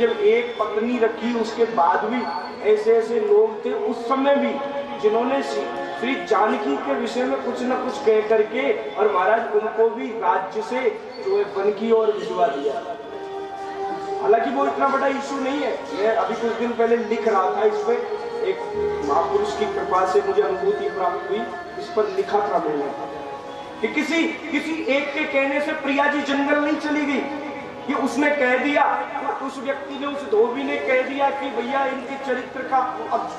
जब एक पत्नी रखी उसके बाद भी ऐसे ऐसे लोग थे उस समय भी जिन्होंने श्री जानकी के विषय में कुछ न कुछ कह करके और महाराज उनको भी राज्य से जो है वन की ओर भिजवा दिया। हालांकि वो इतना बड़ा इशू नहीं है। मैं अभी कुछ दिन पहले लिख रहा था इस पे, एक महापुरुष की कृपा से मुझे अनुभूति प्राप्त हुई, इस पर लिखा था मैंने कि किसी एक के कहने से प्रिया जी जंगल नहीं चली गई, कि उसने कह दिया, तो उस व्यक्ति ने, उस धोबी ने कह दिया कि भैया इनके चरित्र का अब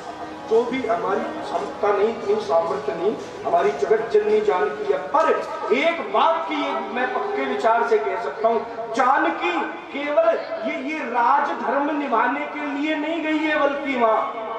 जो भी हमारी क्षमता नहीं, इतनी सामर्थ्य नहीं, हमारी जगत जननी जानकी है, पर एक बात की मैं पक्के विचार से कह सकता हूँ, जानकी केवल ये राजधर्म निभाने के लिए नहीं गई है, बल्कि वहां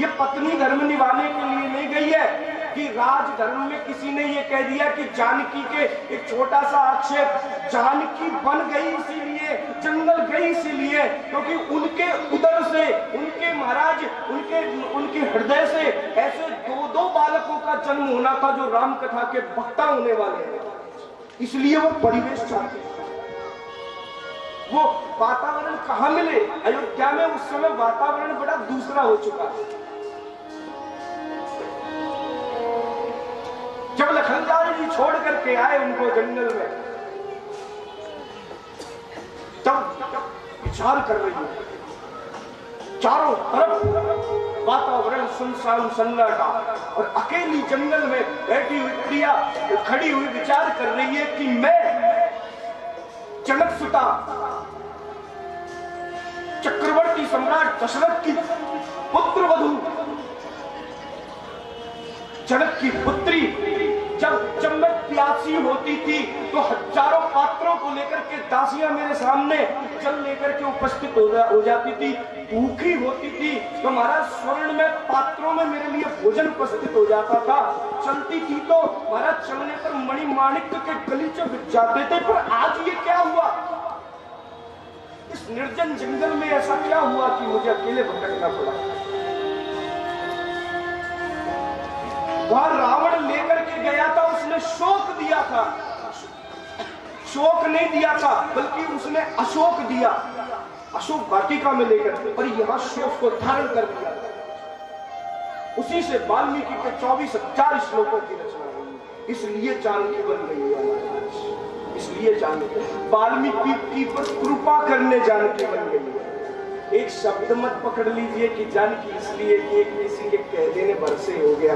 ये पत्नी धर्म निभाने के लिए नहीं गई है कि राजधर्म में किसी ने ये कह दिया कि जानकी के एक छोटा सा आक्षेप, जानकी बन गई इसीलिए, जंगल गई इसीलिए क्योंकि उनके उदर से, उनके महाराज, उनके हृदय से ऐसे दो बालकों का जन्म होना था जो राम कथा के वक्ता होने वाले हैं, इसलिए वो परिवेश चाहते हैं। वो वातावरण कहाँ मिले? अयोध्या में उस समय वातावरण बड़ा दूसरा हो चुका है। जब लखनलाल जी छोड़ करके आए उनको जंगल में, तब विचार कर रही है, चारों तरफ वातावरण सुनसान सन्नाटा और अकेली जंगल में बैठी हुई प्रिया खड़ी हुई विचार कर रही है कि मैं जनक सुता चक्रवर्ती सम्राट दशरथ की पुत्र वधू, जनक की पुत्री, जब मैं प्यासी होती थी तो हजारों पात्रों को लेकर के दासियां मेरे सामने जल लेकर के उपस्थित हो जाती थी, भूखी होती थी तो महाराज स्वर्ण में पात्रों में मेरे लिए भोजन उपस्थित हो जाता था, चलती थी तो महाराज चलने पर मणिमाणिक्य के गलीचे बिक जाते थे। पर आज ये क्या हुआ? इस निर्जन जंगल में ऐसा क्या हुआ कि मुझे अकेले भटकना पड़ा? वहां रावण लेकर के गया था, उसने शोक दिया था, शोक नहीं दिया था बल्कि उसने अशोक दिया, अशोक वाटिका में लेकर के, पर यहां शोक को धारण कर दिया। उसी से वाल्मीकि के 24,000 श्लोकों की रचना हुई, इसलिए जानकी बन गई है, इसलिए जानकी वाल्मीकि पर कृपा करने जानकी बन गई है। एक शब्द मत पकड़ लीजिए कि जानकी इसलिए कि किसी के कह देने भर से हो गया।